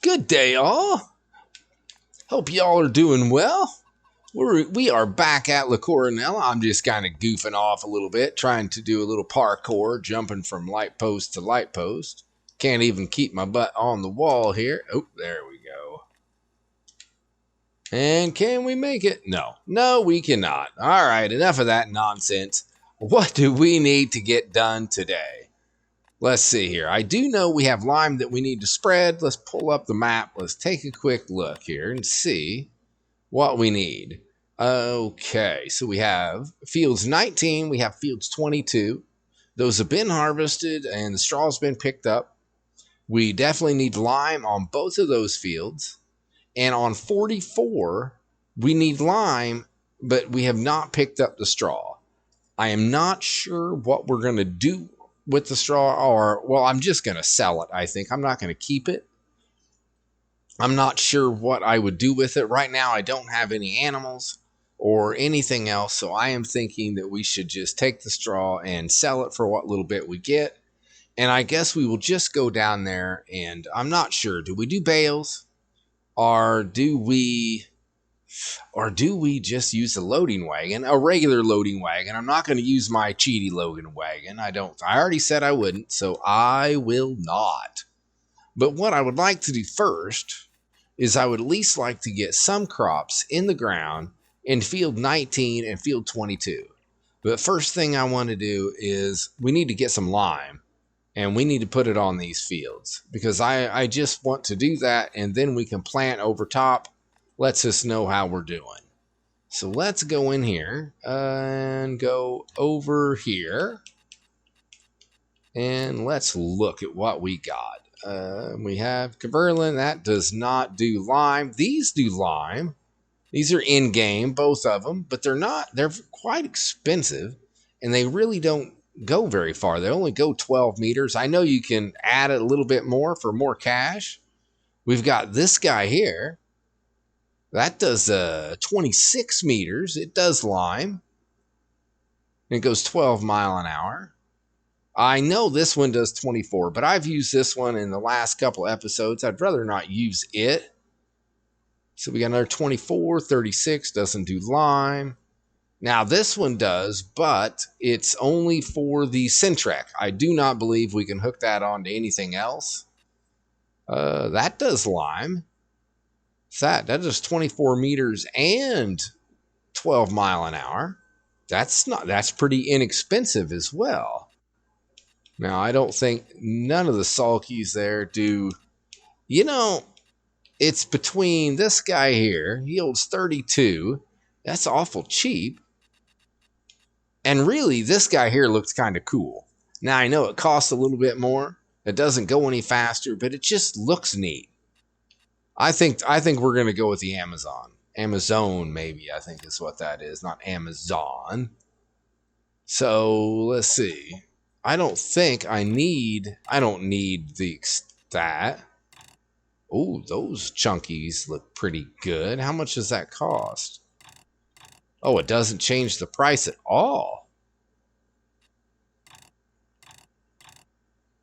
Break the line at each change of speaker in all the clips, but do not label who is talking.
Good day, all. Hope y'all are doing well. We are back at La Coronella. I'm just kind of goofing off a little bit, trying to do a little parkour, jumping from light post to light post. Can't even keep my butt on the wall here. Oh, there we go. And can we make it? No, we cannot. All right, enough of that nonsense. What do we need to get done today? Let's see here. I do know we have lime that we need to spread. Let's pull up the map. Let's take a quick look here and see what we need. Okay, so we have fields 19, we have fields 22. Those have been harvested and the straw's been picked up. We definitely need lime on both of those fields. And on 44, we need lime, but we have not picked up the straw. I am not sure what we're going to do with the straw, or, well, I'm just going to sell it, I think. I'm not going to keep it. I'm not sure what I would do with it. Right now, I don't have any animals or anything else, so I am thinking that we should just take the straw and sell it for what little bit we get. And I guess we will just go down there, and I'm not sure. Do we do bales? Or do we just use a loading wagon, a regular loading wagon? I'm not going to use my cheaty loading wagon. I already said I wouldn't, so I will not. But what I would like to do first is I would at least like to get some crops in the ground in field 19 and field 22. But first thing I want to do is we need to get some lime. And we need to put it on these fields because I just want to do that, and then we can plant over top. Lets us know how we're doing. So let's go in here and go over here. And let's look at what we got. We have Caberlin. That does not do lime. These do lime. These are in-game, both of them. But they're quite expensive. And they really don't go very far. They only go 12 meters. I know you can add a little bit more for more cash. We've got this guy here. That does 26 meters. It does lime. It goes 12 mile an hour. I know this one does 24, but I've used this one in the last couple episodes. I'd rather not use it. So we got another 24, 36 doesn't do lime. Now, this one does, but it's only for the Centrec. I do not believe we can hook that on to anything else. That does lime. That does 24 meters and 12 mile an hour. That's pretty inexpensive as well. Now, I don't think none of the sulkies there do. You know, it's between this guy here. He holds 32. That's awful cheap. And really, this guy here looks kind of cool. Now, I know it costs a little bit more. It doesn't go any faster, but it just looks neat. I think we're going to go with the Amazon. Amazon, maybe, I think is what that is, not Amazon. So, let's see. I don't need that. Oh, those chunkies look pretty good. How much does that cost? Oh, it doesn't change the price at all.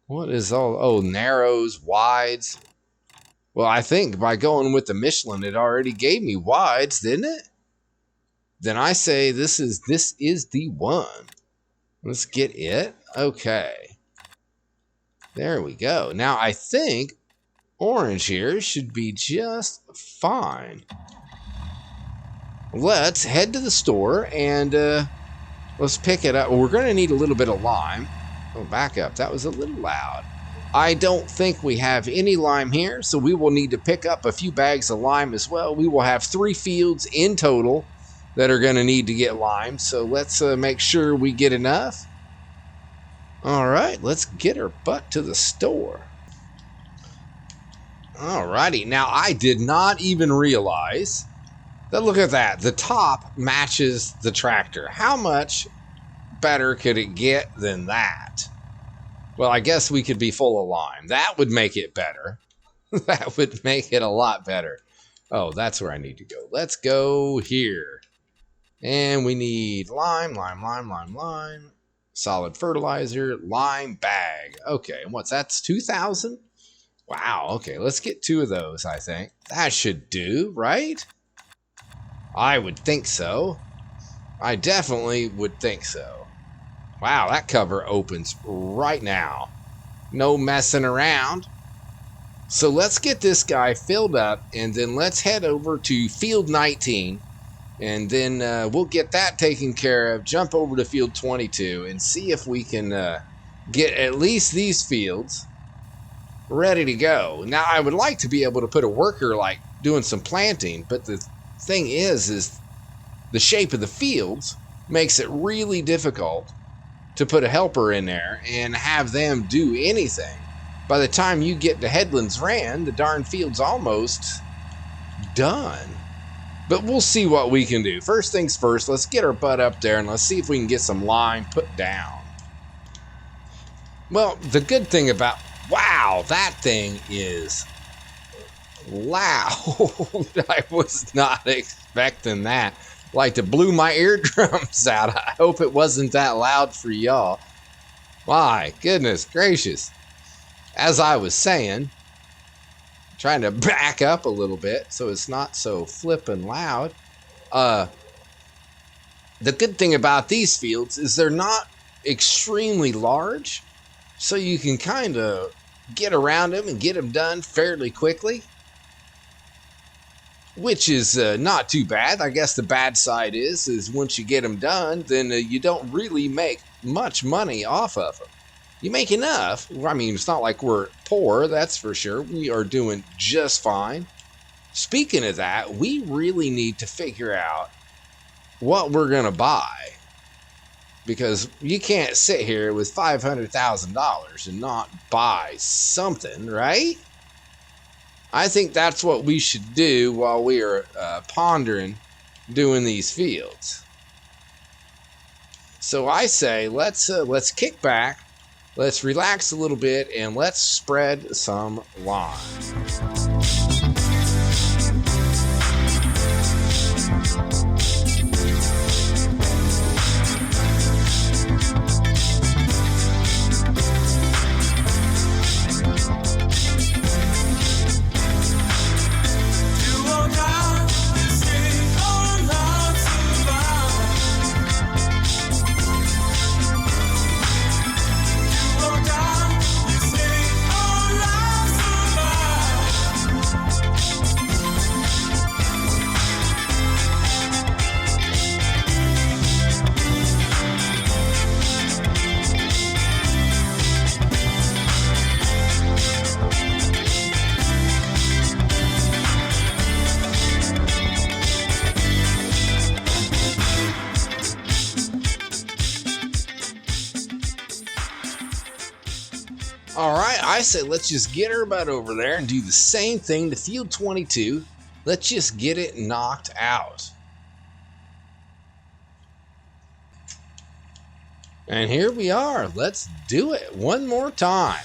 What is all? Oh, narrows, wides. Well, I think by going with the Michelin, it already gave me wides, didn't it? Then I say this is the one. Let's get it. Okay. There we go. Now I think orange here should be just fine. Let's head to the store and let's pick it up. Well, we're going to need a little bit of lime. Oh, back up. That was a little loud. I don't think we have any lime here, so we will need to pick up a few bags of lime as well. We will have 3 fields in total that are going to need to get lime, so let's make sure we get enough. All right, let's get our butt to the store. All righty. Now, I did not even realize that, look at that. The top matches the tractor. How much better could it get than that? Well, I guess we could be full of lime. That would make it better. That would make it a lot better. Oh, that's where I need to go. Let's go here. And we need lime. Solid fertilizer, lime bag. Okay, and what's that's 2,000? Wow, okay, let's get 2 of those, I think. That should do, right? I would think so. I definitely would think so. Wow, that cover opens right now. No messing around. So let's get this guy filled up, and then let's head over to field 19, and then we'll get that taken care of, jump over to field 22, and see if we can get at least these fields ready to go. Now, I would like to be able to put a worker like doing some planting, but the thing is the shape of the fields makes it really difficult to put a helper in there and have them do anything. By the time you get to Headlands Rand, the darn field's almost done. But we'll see what we can do. First things first, let's get our butt up there and let's see if we can get some lime put down. Well, the good thing about... Wow, that thing is loud. I was not expecting that. Like, it blew my eardrums out. I hope it wasn't that loud for y'all. My goodness gracious. As I was saying, trying to back up a little bit so it's not so flippin' loud. The good thing about these fields is they're not extremely large, so you can kind of get around them and get them done fairly quickly, which is not too bad. I guess the bad side is once you get them done, then you don't really make much money off of them. You make enough. I mean, it's not like we're poor, that's for sure. We are doing just fine. Speaking of that, we really need to figure out what we're going to buy, because you can't sit here with $500,000 and not buy something, right? I think that's what we should do while we are pondering doing these fields. So I say let's kick back, let's relax a little bit, and let's spread some lime. Alright, I say let's just get her butt over there and do the same thing to field 22. Let's just get it knocked out. And here we are. Let's do it one more time.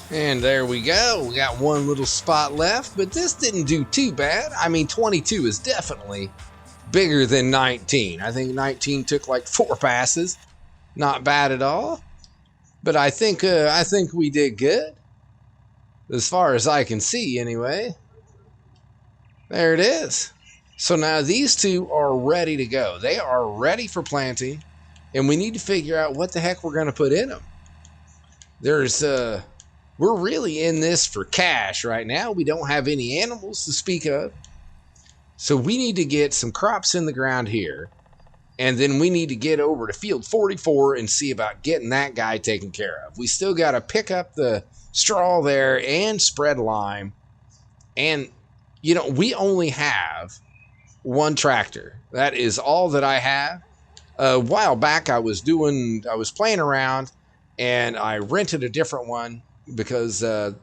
And there we go. We got one little spot left, but this didn't do too bad. I mean, 22 is definitely bigger than 19. I think 19 took like 4 passes. Not bad at all. But I think we did good. As far as I can see, anyway. There it is. So now these two are ready to go. They are ready for planting, and we need to figure out what the heck we're going to put in them. We're really in this for cash right now. We don't have any animals to speak of. So we need to get some crops in the ground here. And then we need to get over to field 44 and see about getting that guy taken care of. We still got to pick up the straw there and spread lime. And, we only have one tractor. That is all that I have. A while back, I was playing around, and I rented a different one because the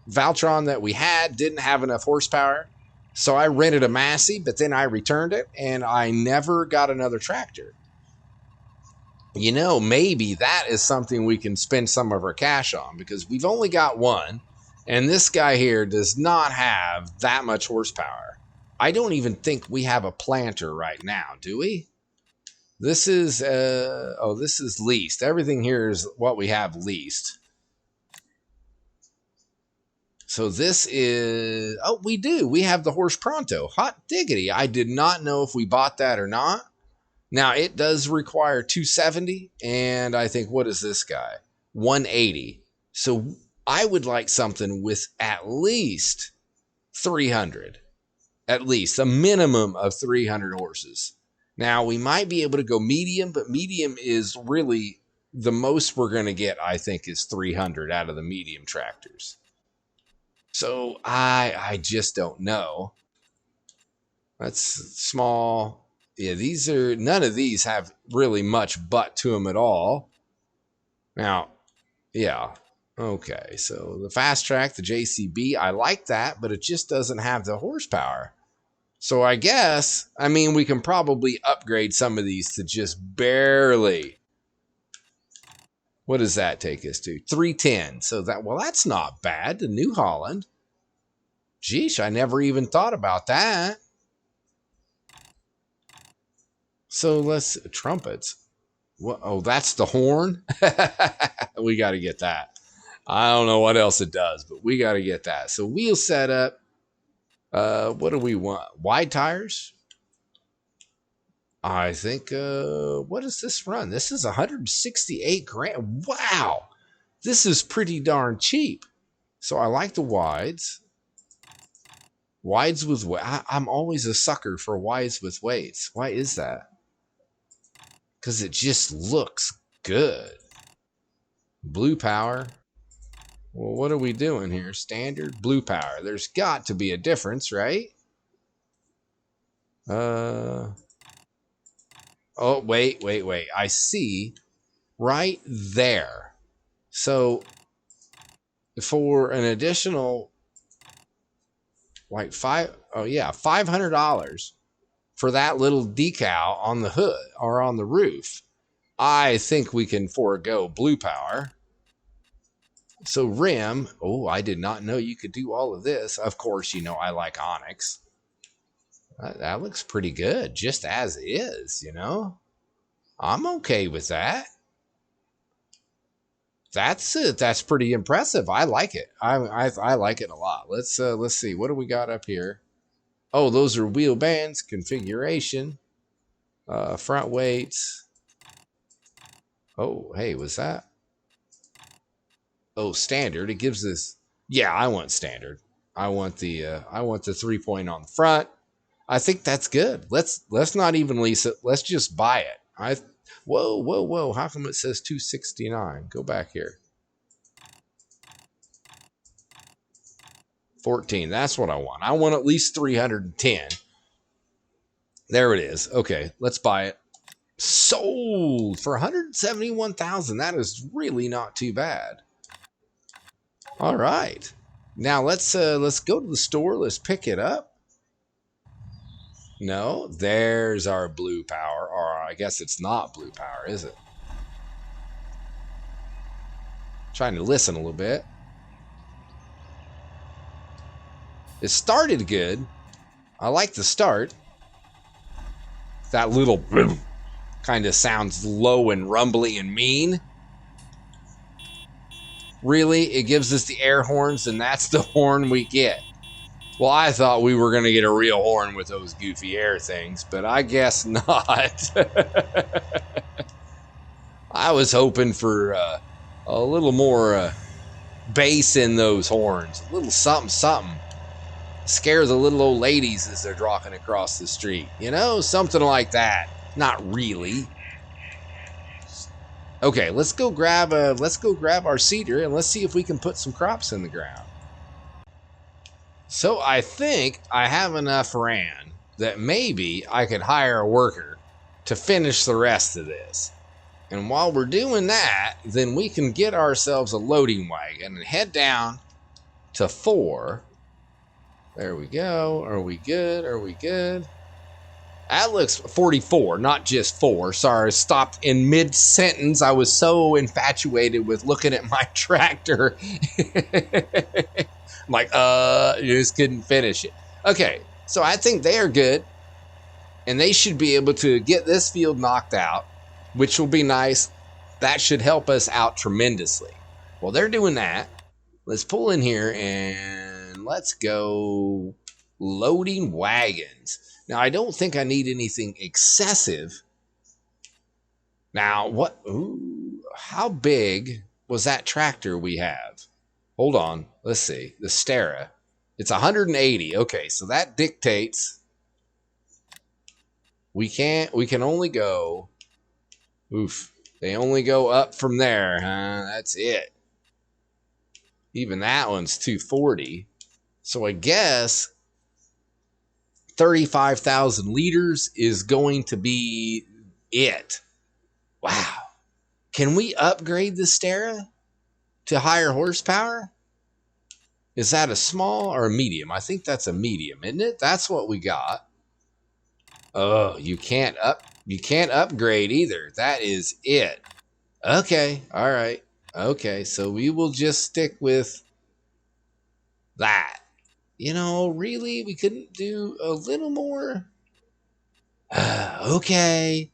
Valtron that we had didn't have enough horsepower. So I rented a Massey, but then I returned it, and I never got another tractor. Maybe that is something we can spend some of our cash on, because we've only got one, and this guy here does not have that much horsepower. I don't even think we have a planter right now, do we? This is, this is leased. Everything here is what we have leased. So this is, we do. We have the Horse Pronto. Hot diggity. I did not know if we bought that or not. Now, it does require 270, and I think, what is this guy? 180. So I would like something with at least 300. At least a minimum of 300 horses. Now, we might be able to go medium, but medium is really the most we're going to get, I think, is 300 out of the medium tractors. So I just don't know. That's small. Yeah, none of these have really much butt to them at all. Now, yeah. Okay, so the fast track, the JCB, I like that, but it just doesn't have the horsepower. So I guess, we can probably upgrade some of these to just barely. What does that take us to? 310. So that's not bad. The New Holland. Geesh, I never even thought about that. So trumpets. What? Oh, that's the horn? We got to get that. I don't know what else it does, but we got to get that. So wheel setup. What do we want? Wide tires? I think, what does this run? This is 168 grand. Wow. This is pretty darn cheap. So I like the wides. Wides with I'm always a sucker for wides with weights. Why is that? Because it just looks good. Blue power. Well, what are we doing here? Standard, blue power. There's got to be a difference, right? Oh, wait. I see right there. So for an additional $500 for that little decal on the hood or on the roof, I think we can forego blue power. So rim, I did not know you could do all of this. Of course, I like onyx. That looks pretty good, just as is, I'm okay with that. That's pretty impressive. I like it. I like it a lot. Let's see. What do we got up here? Oh, those are wheel bands, configuration, front weights. Oh, hey, was that? Oh, standard. It gives us. Yeah, I want standard. I want the 3-point on the front. I think that's good. Let's not even lease it. Let's just buy it. Whoa. How come it says 269? Go back here. 14. That's what I want. I want at least 310. There it is. Okay, let's buy it. Sold for 171,000. That is really not too bad. All right. Now let's go to the store. Let's pick it up. No, there's our blue power. Or I guess it's not blue power, is it? Trying to listen a little bit. It started good. I like the start. That little kind of sounds low and rumbly and mean. Really, it gives us the air horns, and that's the horn we get. Well, I thought we were going to get a real horn with those goofy air things, but I guess not. I was hoping for a little more bass in those horns. A little something, something. Scare the little old ladies as they're walking across the street. You know, something like that. Not really. Okay, let's go grab our seeder and let's see if we can put some crops in the ground. So I think I have enough RAN that maybe I could hire a worker to finish the rest of this. And while we're doing that, then we can get ourselves a loading wagon and head down to 4. There we go. Are we good? Are we good? That looks 44, not just 4. Sorry, stopped in mid-sentence. I was so infatuated with looking at my tractor. I'm like, you just couldn't finish it. Okay, so I think they are good. And they should be able to get this field knocked out, which will be nice. That should help us out tremendously. Well, they're doing that. Let's pull in here and let's go loading wagons. Now, I don't think I need anything excessive. Now, what? Ooh, how big was that tractor we have? Hold on. Let's see. The Stera. It's 180. Okay, so that dictates we can only go. Oof. They only go up from there, huh? That's it. Even that one's 240. So I guess 35,000 liters is going to be it. Wow. Can we upgrade the Stera to higher horsepower? Is that a small or a medium? I think that's a medium, isn't it? That's what we got. Oh, you can't upgrade either. That is it. Okay. All right. Okay. So we will just stick with that. You know, really, we couldn't do a little more? Okay.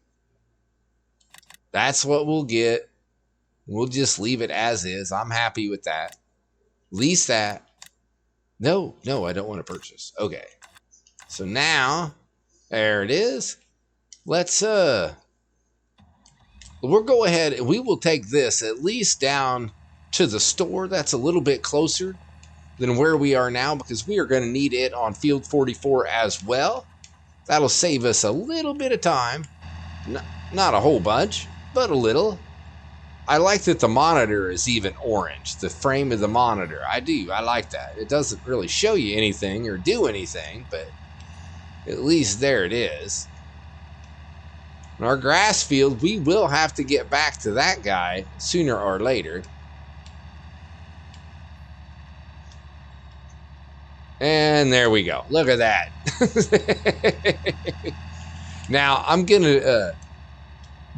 That's what we'll get. We'll just leave it as is. I'm happy with that. Lease that. No, I don't want to purchase. Okay. So now, there it is. Let's, we'll go ahead and we will take this at least down to the store. That's a little bit closer than where we are now because we are going to need it on field 44 as well. That'll save us a little bit of time. Not a whole bunch, but a little. I like that the monitor is even orange, the frame of the monitor. I do. I like that. It doesn't really show you anything or do anything, but at least there it is. In our grass field, we will have to get back to that guy sooner or later. And there we go. Look at that. Now, I'm going to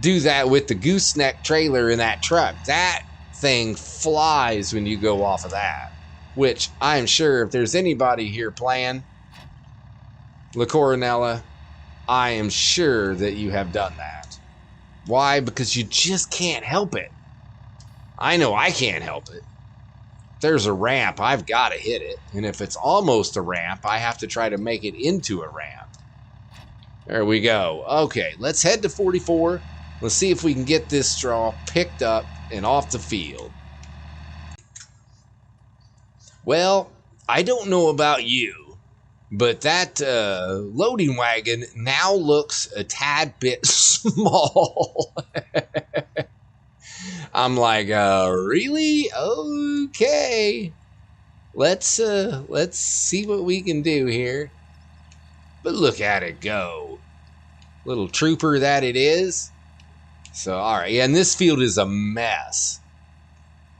do that with the gooseneck trailer in that truck. That thing flies when you go off of that. Which I'm sure if there's anybody here playing La Coronella, I am sure that you have done that. Why? Because you just can't help it. I know I can't help it. If there's a ramp, I've got to hit it. And if it's almost a ramp, I have to try to make it into a ramp. There we go. Okay, let's head to 44. Let's see if we can get this straw picked up and off the field. Well, I don't know about you, but that loading wagon now looks a tad bit small. I'm like, really? Okay. Let's see what we can do here. But look at it go. Little trooper that it is. So, all right. Yeah, and this field is a mess.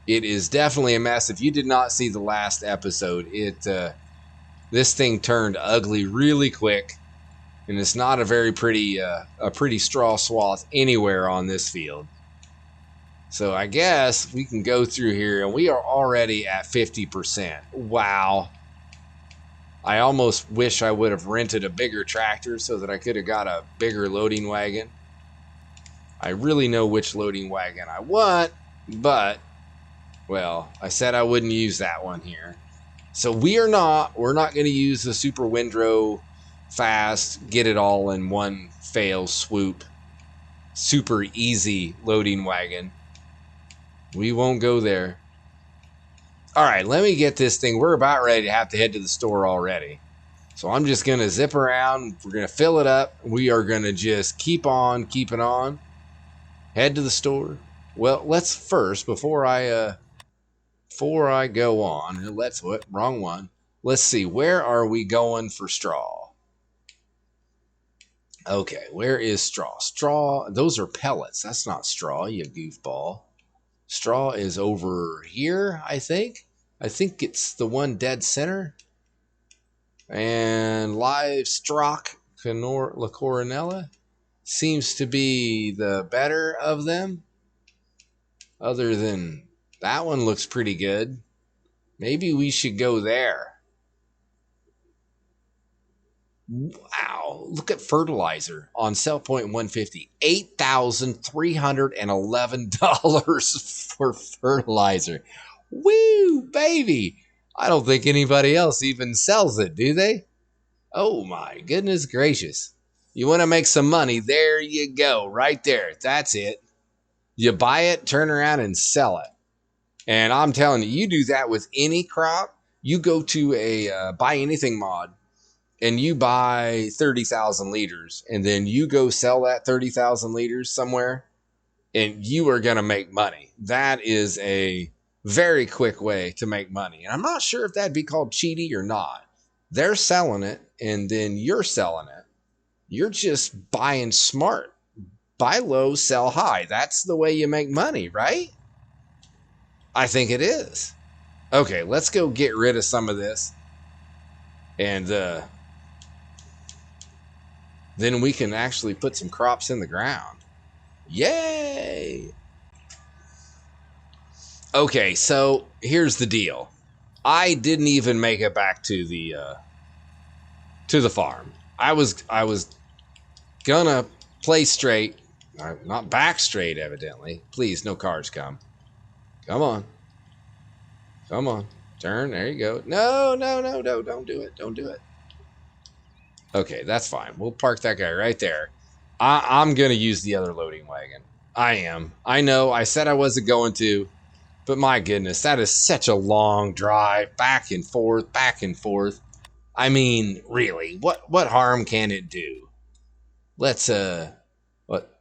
It is definitely a mess. If you did not see the last episode, this thing turned ugly really quick. And it's not a very pretty, pretty straw swath anywhere on this field. So I guess we can go through here, and we are already at 50%. Wow. I almost wish I would have rented a bigger tractor so that I could have got a bigger loading wagon. I really know which loading wagon I want, but, well, I said I wouldn't use that one here. So we're not going to use the super windrow fast, get it all in one fail swoop, super easy loading wagon. We won't go there. All right, let me get this thing. We're about ready to have to head to the store already. So I'm just going to zip around. We're going to fill it up. We are going to just keep on keeping on. Head to the store. Well, let's first, before I go on, wrong one. Let's see, where are we going for straw? Okay, where is straw? Straw, those are pellets. That's not straw, you goofball. Straw is over here, I think. I think it's the one dead center. And livestock, La Coronella, seems to be the better of them. Other than that one looks pretty good. Maybe we should go there. Wow, look at fertilizer on sell point 150. $8,311 for fertilizer. Woo, baby. I don't think anybody else even sells it, do they? Oh my goodness gracious. You want to make some money? There you go, right there. That's it. You buy it, turn around and sell it. And I'm telling you, you do that with any crop. You go to a buy anything mod and you buy 30,000 liters and then you go sell that 30,000 liters somewhere and you are going to make money. That is a very quick way to make money. And I'm not sure if that'd be called cheaty or not. They're selling it and then you're selling it. You're just buying smart. Buy low, sell high. That's the way you make money, right? I think it is. Okay, let's go get rid of some of this. And then we can actually put some crops in the ground. Yay! Okay, so here's the deal. I didn't even make it back to the farm. I was gonna play straight, not back straight, evidently. Please, no cars come. Come on. Come on. Turn. There you go. No. Don't do it. Don't do it. Okay, that's fine. We'll park that guy right there. I'm going to use the other loading wagon. I am. I know. I said I wasn't going to. But my goodness, that is such a long drive. Back and forth, back and forth. I mean, really, what harm can it do? Let's, what?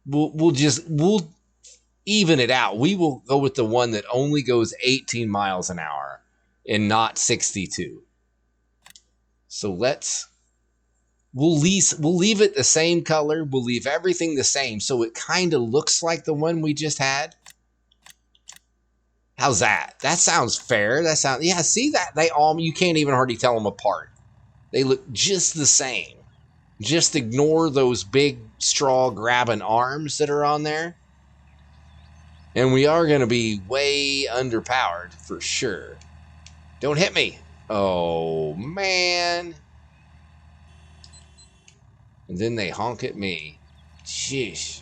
We'll even it out. We will go with the one that only goes 18 miles an hour and not 62. So we'll leave it the same color. We'll leave everything the same so it kind of looks like the one we just had. How's that? That sounds fair. Yeah, see that? You can't even hardly tell them apart. They look just the same. Just ignore those big straw grabbing arms that are on there. And we are going to be way underpowered for sure. Don't hit me. Oh, man. And then they honk at me. Sheesh.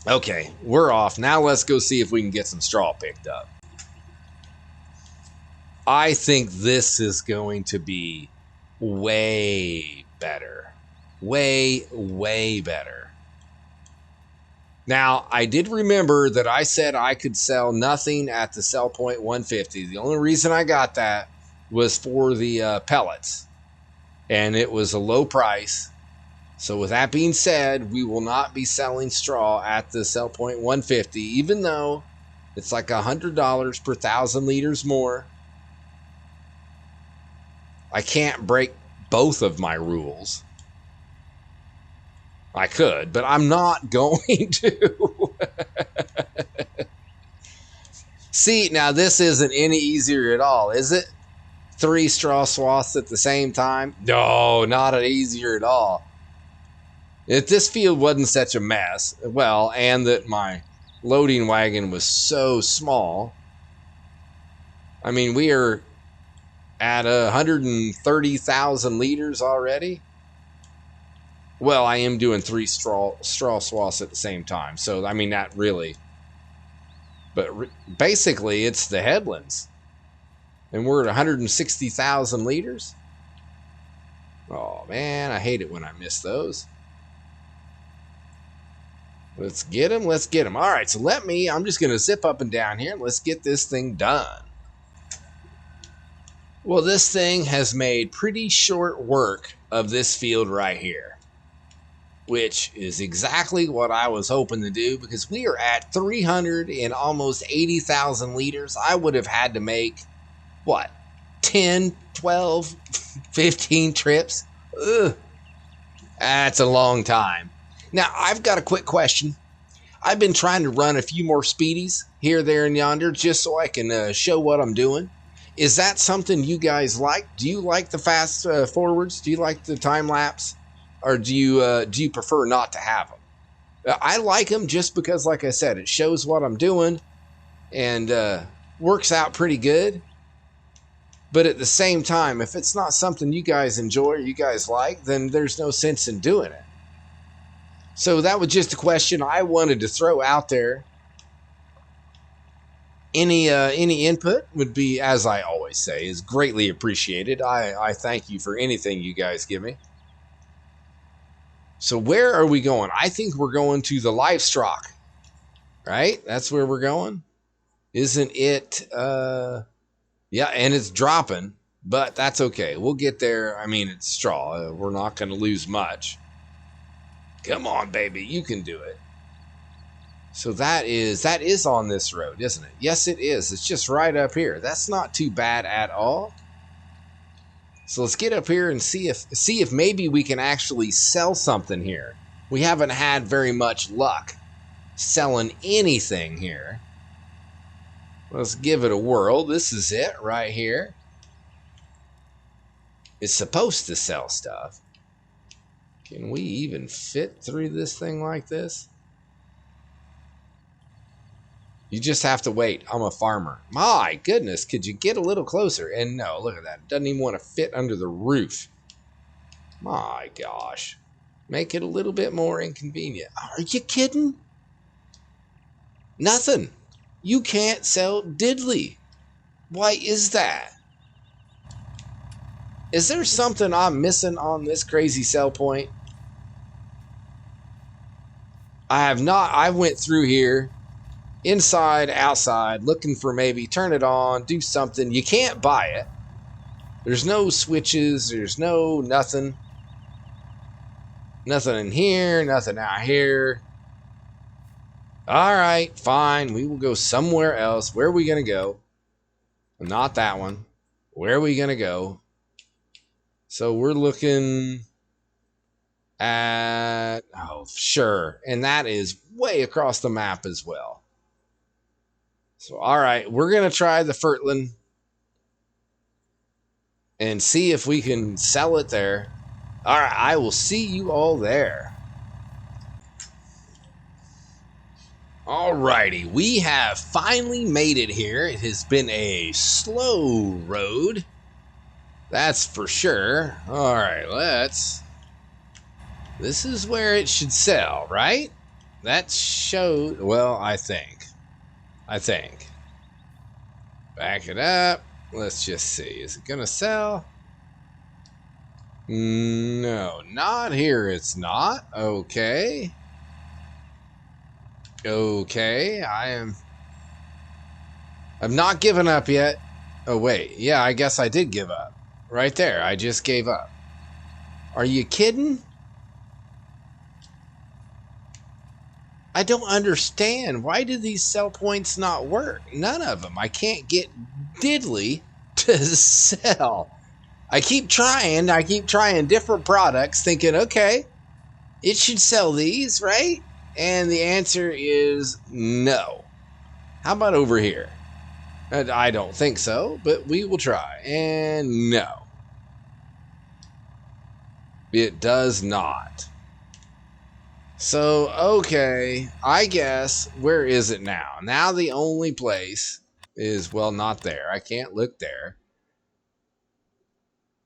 Okay, we're off. Now let's go see if we can get some straw picked up. I think this is going to be way better. Way better. Now, I did remember that I said I could sell nothing at the sell point 150. The only reason I got that was for the pellets. And it was a low price. So with that being said, we will not be selling straw at the sell point 150, even though it's like $100 per 1,000 liters more. I can't break both of my rules. I could, but I'm not going to. See, now this isn't any easier at all, is it? 3 straw swaths at the same time? No, not easier at all. If this field wasn't such a mess, well, and that my loading wagon was so small, I mean, we are at 130,000 liters already. Well, I am doing 3 straw swaths at the same time. So, I mean, not really. But basically, it's the headlands. And we're at 160,000 liters. Oh, man, I hate it when I miss those. Let's get them. Let's get them. All right, so I'm just going to zip up and down here. And let's get this thing done. Well, this thing has made pretty short work of this field right here, which is exactly what I was hoping to do, because we are at 300 and almost 80,000 liters. I would have had to make, what, 10, 12, 15 trips? Ugh. That's a long time. Now, I've got a quick question. I've been trying to run a few more speedies here, there, and yonder just so I can show what I'm doing. Is that something you guys like? Do you like the fast forwards? Do you like the time lapse? Or do you prefer not to have them? I like them just because, like I said, it shows what I'm doing and works out pretty good. But at the same time, if it's not something you guys enjoy or you guys like, then there's no sense in doing it. So that was just a question I wanted to throw out there. Any input would be, as I always say, is greatly appreciated. I thank you for anything you guys give me. So where are we going? I think we're going to the livestock, right? That's where we're going. Isn't it? Yeah, and it's dropping, but that's okay. We'll get there. I mean, it's straw. We're not going to lose much. Come on, baby. You can do it. So that is on this road, isn't it? Yes, it is. It's just right up here. That's not too bad at all. So let's get up here and see if maybe we can actually sell something here. We haven't had very much luck selling anything here. Let's give it a whirl. This is it right here. It's supposed to sell stuff. Can we even fit through this thing like this? You just have to wait. I'm a farmer. My goodness, could you get a little closer? And no, look at that. It doesn't even want to fit under the roof. My gosh. Make it a little bit more inconvenient. Are you kidding? Nothing. You can't sell diddly. Why is that? Is there something I'm missing on this crazy sell point? I went through here. Inside, outside, looking for maybe turn it on, do something. You can't buy it. There's no switches. There's no nothing. Nothing in here. Nothing out here. All right, fine. We will go somewhere else. Where are we going to go? Not that one. Where are we going to go? So we're looking at... Oh, sure. And that is way across the map as well. So, all right, we're going to try the Fertland and see if we can sell it there. All right, I will see you all there. All righty, we have finally made it here. It has been a slow road, that's for sure. All right, this is where it should sell, right? That shows, well, I think. Back it up. Let's just see. Is it going to sell? No, not here. It's not. Okay. I'm not given up yet. Oh, wait. Yeah, I guess I did give up. Right there. I just gave up. Are you kidding? I don't understand. Why do these sell points not work? None of them. I can't get diddly to sell. I keep trying different products thinking, okay, it should sell these, right? And the answer is no. How about over here? I don't think so, but we will try. And no. It does not. So, okay, I guess, where is it now? Now the only place is, well, not there. I can't look there.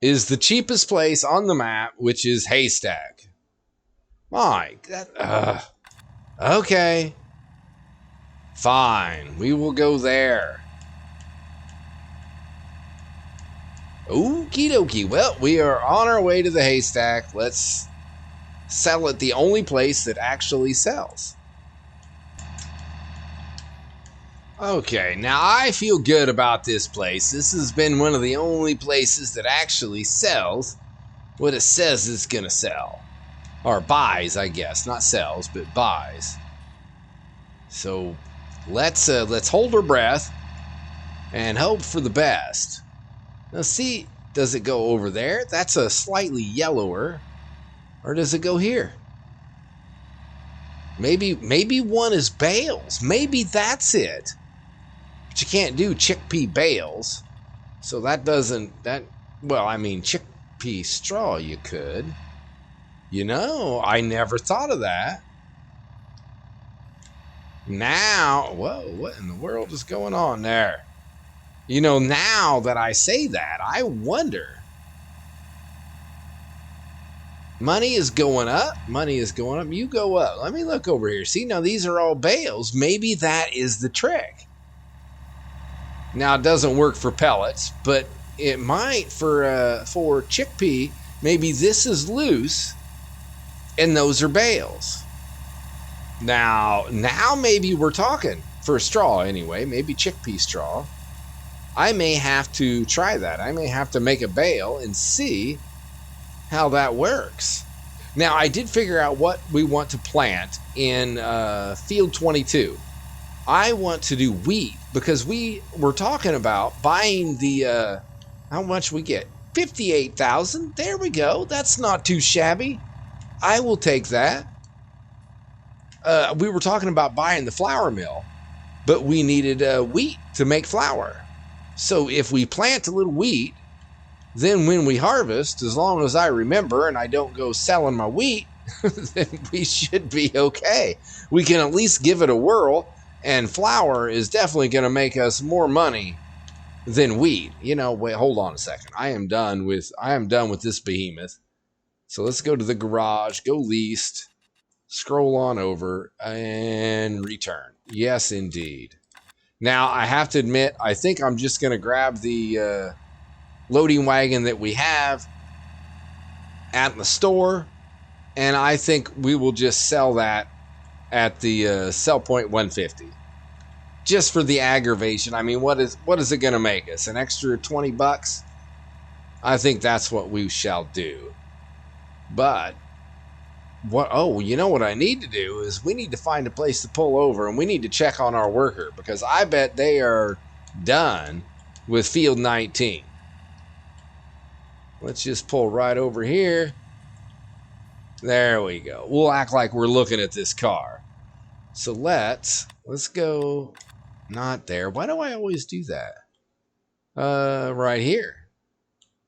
Is the cheapest place on the map, which is Haystack. My, okay. Fine, we will go there. Okie dokie. Well, we are on our way to the Haystack. Let's sell at the only place that actually sells. Okay, now I feel good about this place. This has been one of the only places that actually sells what it says it's gonna sell. Or buys, I guess. Not sells, but buys. So let's hold our breath and hope for the best. Now see, does it go over there? That's a slightly yellower. Or does it go here? Maybe one is bales. Maybe that's it. But you can't do chickpea bales. So that doesn't, well, I mean, chickpea straw you could. You know, I never thought of that. Now, whoa, what in the world is going on there? You know, now that I say that, I wonder. Money is going up. Money is going up. You go up. Let me look over here. See, now these are all bales. Maybe that is the trick. Now, it doesn't work for pellets, but it might for chickpea. Maybe this is loose, and those are bales. Now maybe we're talking for straw anyway. Maybe chickpea straw. I may have to try that. I may have to make a bale and see how that works. Now, I did figure out what we want to plant in field 22. I want to do wheat because we were talking about buying the, how much we get? 58,000. There we go. That's not too shabby. I will take that. We were talking about buying the flour mill, but we needed wheat to make flour. So if we plant a little wheat, then when we harvest, as long as I remember and I don't go selling my wheat, then we should be okay. We can at least give it a whirl, and flour is definitely going to make us more money than wheat. You know, wait, hold on a second. I am done with this behemoth. So let's go to the garage, go leased, scroll on over, and return. Yes, indeed. Now, I have to admit, I think I'm just going to grab the loading wagon that we have at the store, and I think we will just sell that at the sell point 150. Just for the aggravation. I mean, what is it going to make us? An extra 20 bucks? I think that's what we shall do. But you know what I need to do is we need to find a place to pull over, and we need to check on our worker, because I bet they are done with field 19. Let's just pull right over here. There we go. We'll act like we're looking at this car. So let's go. Not there. Why do I always do that? Right here.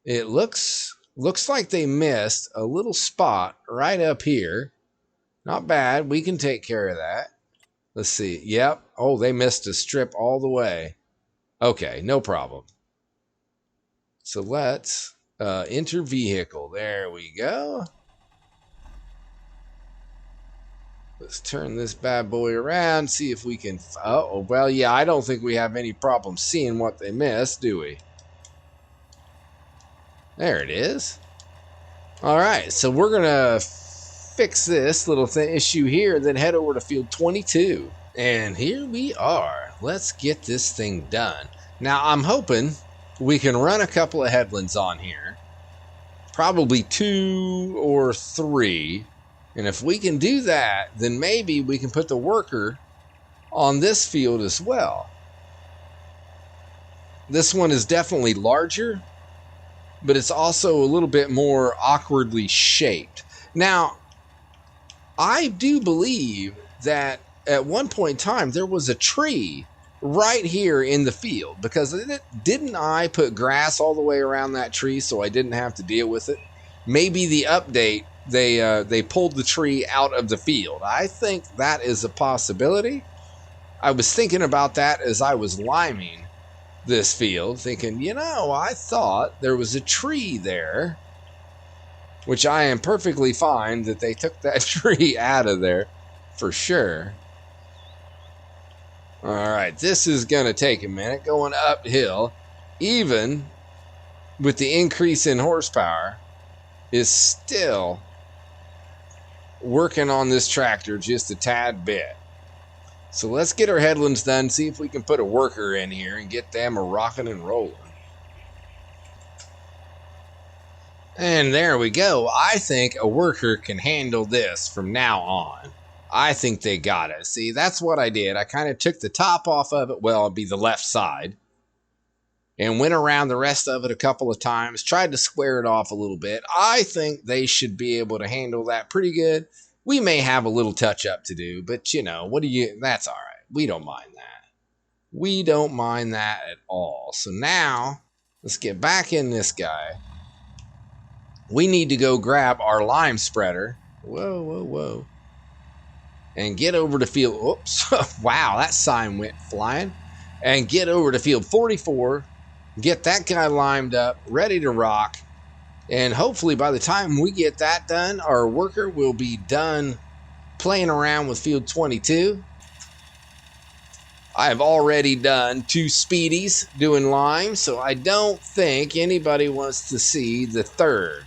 It looks like they missed a little spot right up here. Not bad. We can take care of that. Let's see. Yep. Oh, they missed a strip all the way. Okay, no problem. So let's enter vehicle. There we go. Let's turn this bad boy around, see if we can... Oh, well, yeah, I don't think we have any problem seeing what they missed, do we? There it is. All right, so we're going to fix this little issue here, then head over to field 22. And here we are. Let's get this thing done. Now, I'm hoping we can run a couple of headlands on here. Probably 2 or 3. And if we can do that, then maybe we can put the worker on this field as well. This one is definitely larger, but it's also a little bit more awkwardly shaped. Now, I do believe that at one point in time there was a tree right here in the field, because didn't I put grass all the way around that tree so I didn't have to deal with it? Maybe the update, they pulled the tree out of the field. I think that is a possibility. I was thinking about that as I was liming, this field thinking, you know, I thought there was a tree there, which I am perfectly fine that they took that tree out of there for sure. All right, this is going to take a minute going uphill, even with the increase in horsepower, is still working on this tractor just a tad bit. So let's get our headlands done, see if we can put a worker in here and get them a rocking and rolling. And there we go. I think a worker can handle this from now on. I think they got it. See, that's what I did. I kind of took the top off of it. Well, it'd be the left side. And went around the rest of it a couple of times. Tried to square it off a little bit. I think they should be able to handle that pretty good. We may have a little touch up to do. But, you know, that's all right. We don't mind that. We don't mind that at all. So now, let's get back in this guy. We need to go grab our lime spreader. Whoa, whoa, whoa. And get over to field. Oops. Wow, that sign went flying. And get over to field 44. Get that guy limed up, ready to rock. And hopefully by the time we get that done, our worker will be done playing around with field 22. I have already done 2 speedies doing lime, so I don't think anybody wants to see the third.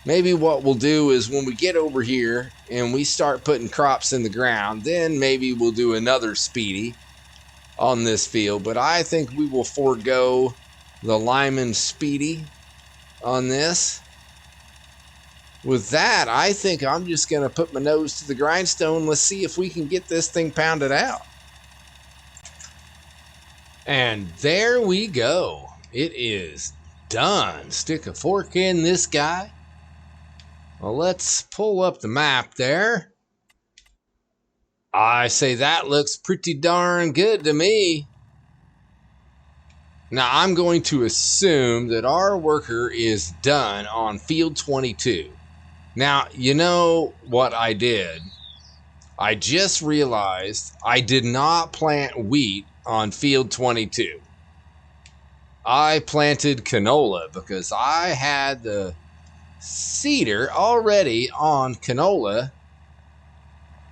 Maybe what we'll do is when we get over here and we start putting crops in the ground, then maybe we'll do another speedy on this field. But I think we will forego the Lyman speedy on this. With that, I think I'm just going to put my nose to the grindstone. Let's see if we can get this thing pounded out. And there we go. It is done. Stick a fork in this guy. Well, let's pull up the map there. I say that looks pretty darn good to me. Now, I'm going to assume that our worker is done on field 22. Now, you know what I did? I just realized I did not plant wheat on field 22. I planted canola because I had the seeder already on canola,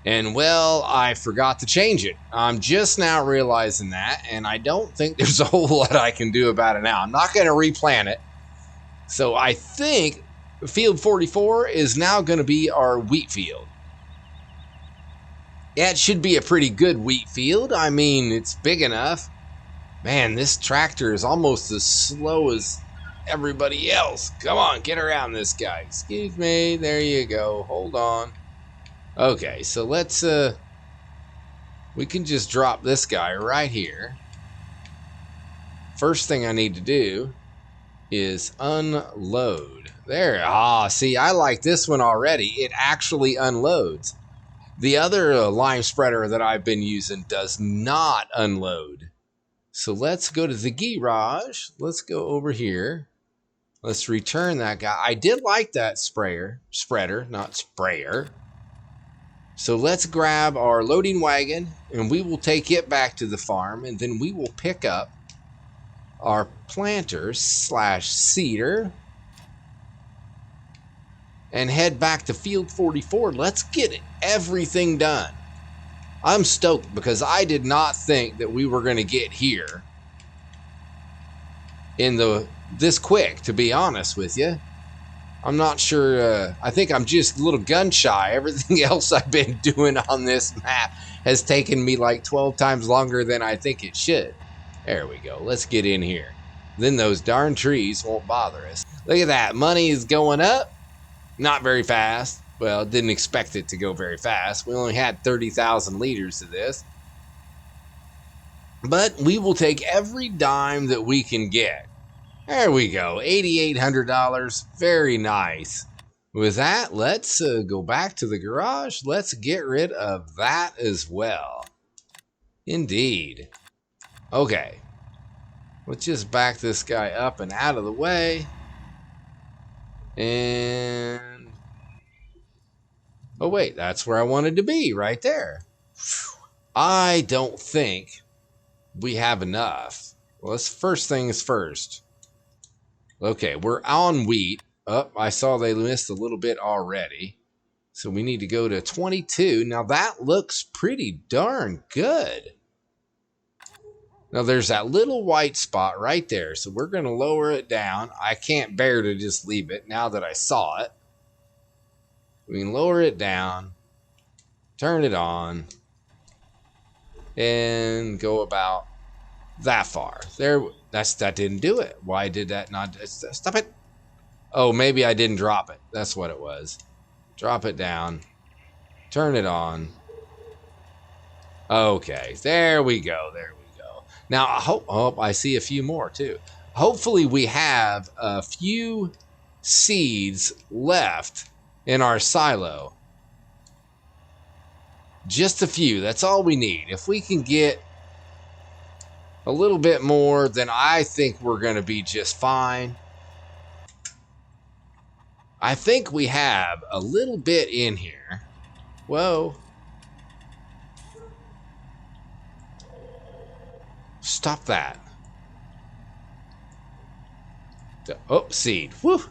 and well, I forgot to change it. I'm just now realizing that, and I don't think there's a whole lot I can do about it now. I'm not going to replant it. So I think field 44 is now going to be our wheat field. Yeah, it should be a pretty good wheat field. I mean, it's big enough. Man, this tractor is almost as slow as everybody else. Come on, get around this guy. Excuse me. There you go. Hold on. Okay, so let's we can just drop this guy right here. First thing I need to do is unload. There. See, I like this one already. It actually unloads. The other lime spreader that I've been using does not unload. So let's go to the garage. Let's go over here. Let's return that guy. I did like that spreader, not sprayer. So let's grab our loading wagon and we will take it back to the farm, and then we will pick up our planter / seeder and head back to field 44. Let's get everything done. I'm stoked because I did not think that we were going to get here in this quick, to be honest with you. I'm not sure. I think I'm just a little gun shy. Everything else I've been doing on this map has taken me like 12 times longer than I think it should. There we go. Let's get in here. Then those darn trees won't bother us. Look at that. Money is going up. Not very fast. Well, didn't expect it to go very fast. We only had 30,000 liters of this. But we will take every dime that we can get. There we go. $8,800. Very nice. With that, let's go back to the garage. Let's get rid of that as well. Indeed. Okay. Let's just back this guy up and out of the way. And oh wait, that's where I wanted to be, right there. I don't think we have enough. let's first things first. Okay, we're on wheat. Oh, I saw they missed a little bit already. So we need to go to 22. Now that looks pretty darn good. Now there's that little white spot right there. So we're going to lower it down. I can't bear to just leave it now that I saw it. We can lower it down, turn it on, and go about that far. There, that didn't do it. Why did that not? Stop it. Oh, maybe I didn't drop it. That's what it was. Drop it down, turn it on. Okay, there we go. There we go. Now I hope. Oh, I see a few more too. Hopefully we have a few seeds left in our silo. Just a few. That's all we need. If we can get a little bit more, then I think we're going to be just fine. I think we have a little bit in here. Whoa. Stop that. Oh, seed. Woo.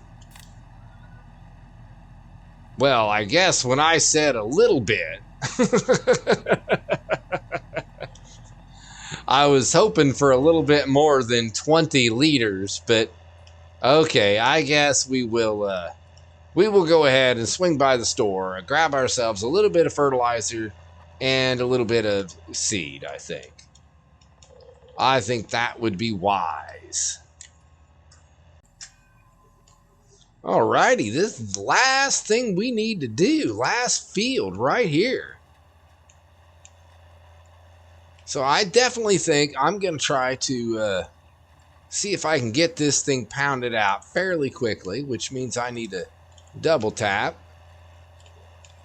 Well, I guess when I said a little bit, I was hoping for a little bit more than 20 liters, but okay, I guess we will go ahead and swing by the store, grab ourselves a little bit of fertilizer and a little bit of seed, I think. I think that would be wise. Alrighty, this is the last thing we need to do. Last field right here. So I definitely think I'm going to try to see if I can get this thing pounded out fairly quickly, which means I need to double tap.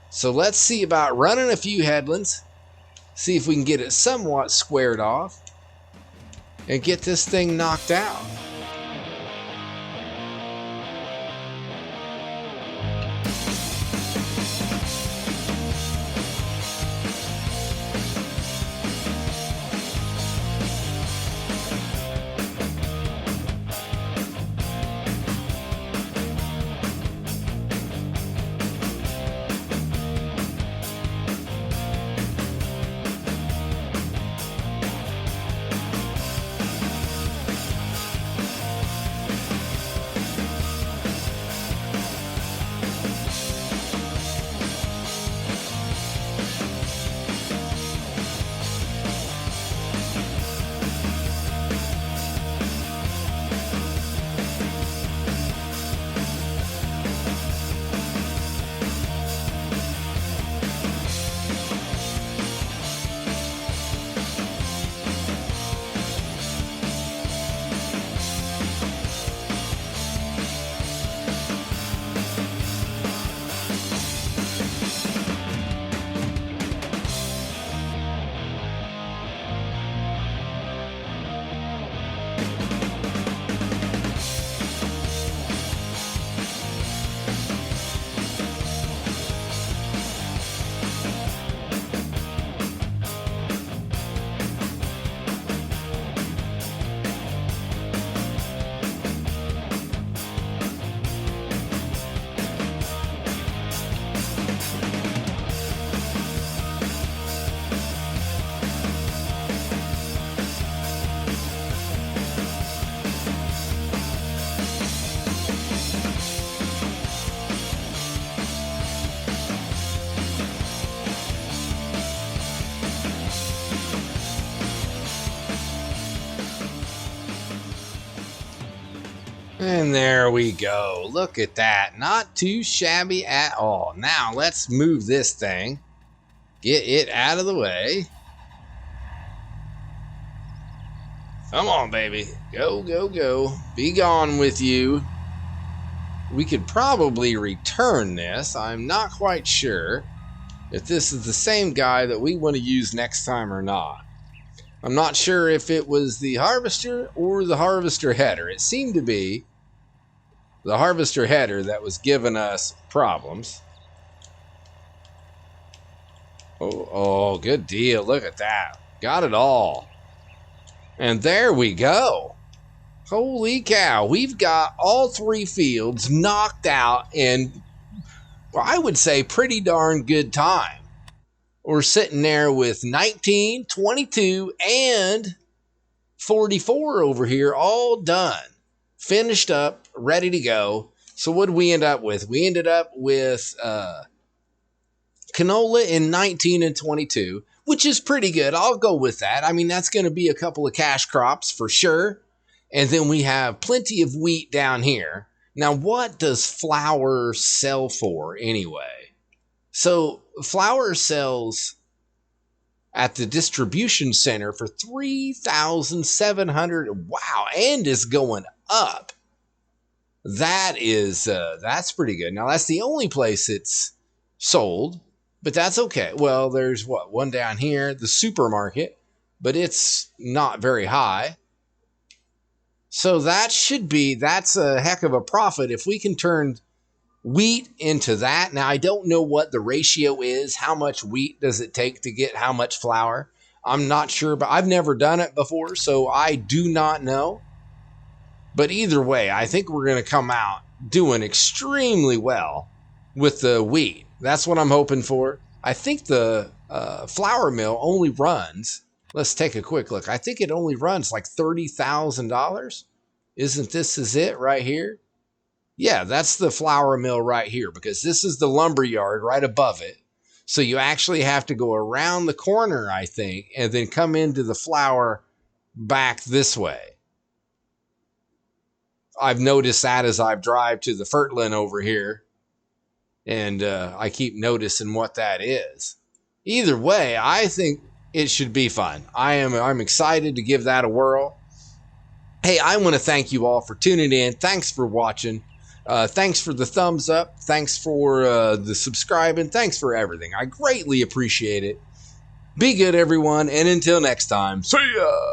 So let's see about running a few headlands. See if we can get it somewhat squared off. And get this thing knocked out. And there we go. Look at that. Not too shabby at all. Now let's move this thing. Get it out of the way. Come on, baby. Go, go, go. Be gone with you. We could probably return this. I'm not quite sure if this is the same guy that we want to use next time or not. I'm not sure if it was the harvester or the harvester header. It seemed to be the harvester header that was giving us problems. Oh, good deal. Look at that. Got it all. And there we go. Holy cow. We've got all 3 fields knocked out in, well, I would say, pretty darn good time. We're sitting there with 19, 22, and 44 over here, all done, finished up, ready to go. So what did we end up with? We ended up with canola in 19 and 22, which is pretty good. I'll go with that. I mean, that's going to be a couple of cash crops for sure. And then we have plenty of wheat down here. Now, what does flour sell for anyway? So flour sells at the distribution center for $3,700. Wow, and is going up. That's pretty good. Now that's the only place it's sold, but that's okay. Well, there's one down here, the supermarket, but it's not very high. So that's a heck of a profit if we can turn wheat into that. Now, I don't know what the ratio is. How much wheat does it take to get how much flour? I'm not sure, but I've never done it before, so I do not know. But either way, I think we're going to come out doing extremely well with the wheat. That's what I'm hoping for. I think the flour mill only runs, let's take a quick look. I think it only runs like $30,000. Isn't this is it right here? Yeah, that's the flour mill right here, because this is the lumber yard right above it. So you actually have to go around the corner, I think, and then come into the flour back this way. I've noticed that as I drive to the Fertland over here, and I keep noticing what that is. Either way, I think it should be fun. I'm excited to give that a whirl. Hey, I want to thank you all for tuning in. Thanks for watching. Thanks for the thumbs up. Thanks for the subscribing. Thanks for everything. I greatly appreciate it. Be good, everyone. And until next time, see ya.